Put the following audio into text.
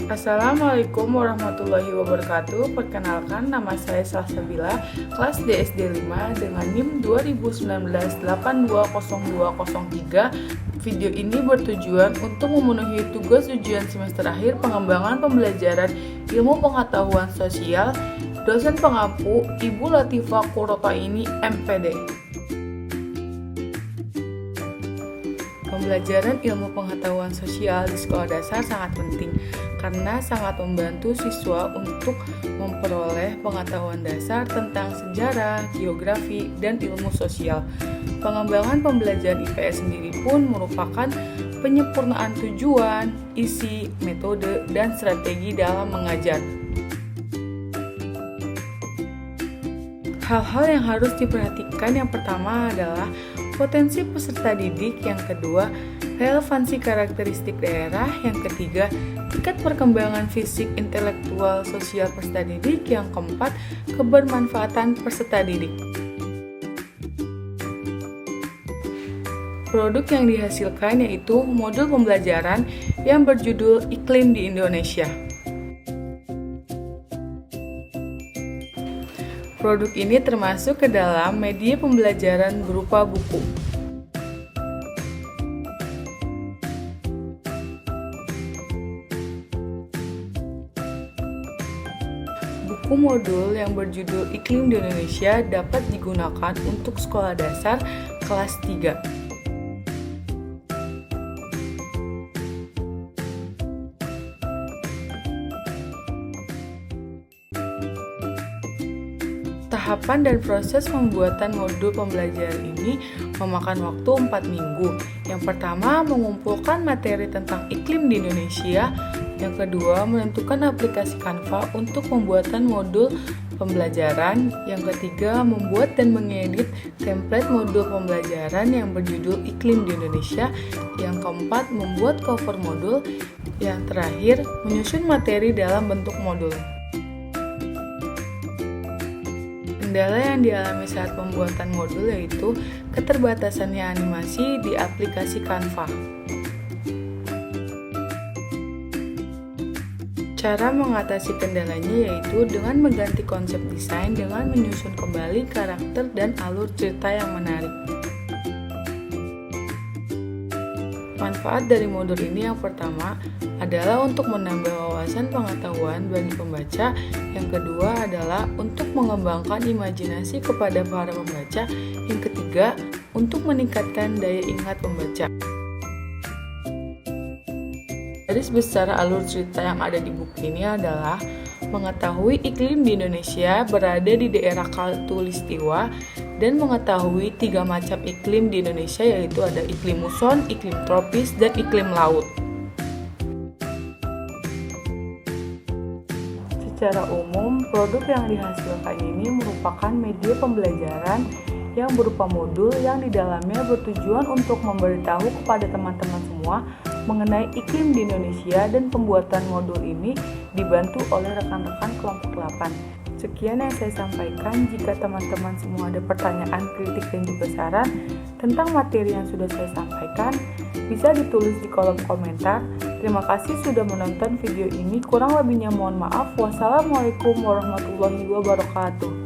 Assalamualaikum warahmatullahi wabarakatuh. Perkenalkan, nama saya Salsabila, kelas DSD 5 dengan NIM 2019-820203. Video ini bertujuan untuk memenuhi tugas ujian semester akhir pengembangan pembelajaran ilmu pengetahuan sosial dosen pengampu Ibu Latifah Kurotaini, MPD. Pembelajaran ilmu pengetahuan sosial di sekolah dasar sangat penting karena sangat membantu siswa untuk memperoleh pengetahuan dasar tentang sejarah, geografi, dan ilmu sosial. Pengembangan pembelajaran IPS sendiri pun merupakan penyempurnaan tujuan, isi, metode, dan strategi dalam mengajar. Hal-hal yang harus diperhatikan yang pertama adalah potensi peserta didik, yang kedua, relevansi karakteristik daerah, yang ketiga, tingkat perkembangan fisik, intelektual, sosial peserta didik, yang keempat, kebermanfaatan peserta didik. Produk yang dihasilkan yaitu modul pembelajaran yang berjudul Iklim di Indonesia. Produk ini termasuk ke dalam media pembelajaran berupa buku. Buku modul yang berjudul Iklim di Indonesia dapat digunakan untuk sekolah dasar kelas 3. Tahapan dan proses pembuatan modul pembelajaran ini memakan waktu 4 minggu. Yang pertama, mengumpulkan materi tentang iklim di Indonesia. Yang kedua, menentukan aplikasi Canva untuk pembuatan modul pembelajaran. Yang ketiga, membuat dan mengedit template modul pembelajaran yang berjudul Iklim di Indonesia. Yang keempat, membuat cover modul. Yang terakhir, menyusun materi dalam bentuk modul. Kendala yang dialami saat pembuatan modul yaitu keterbatasannya animasi di aplikasi Canva. Cara mengatasi kendalanya yaitu dengan mengganti konsep desain dengan menyusun kembali karakter dan alur cerita yang menarik. Manfaat dari modul ini yang pertama adalah untuk menambah wawasan pengetahuan bagi pembaca. Yang kedua adalah untuk mengembangkan imajinasi kepada para pembaca. Yang ketiga, untuk meningkatkan daya ingat pembaca. Garis besar alur cerita yang ada di buku ini adalah mengetahui iklim di Indonesia berada di daerah Khatulistiwa dan mengetahui 3 macam iklim di Indonesia yaitu ada iklim muson, iklim tropis, dan iklim laut. Secara umum, produk yang dihasilkan ini merupakan media pembelajaran yang berupa modul yang di dalamnya bertujuan untuk memberitahu kepada teman-teman semua mengenai iklim di Indonesia, dan pembuatan modul ini dibantu oleh rekan-rekan kelompok 8. Sekian yang saya sampaikan. Jika teman-teman semua ada pertanyaan, kritik, dan juga saran tentang materi yang sudah saya sampaikan, bisa ditulis di kolom komentar. Terima kasih sudah menonton video ini. Kurang lebihnya mohon maaf. Wassalamualaikum warahmatullahi wabarakatuh.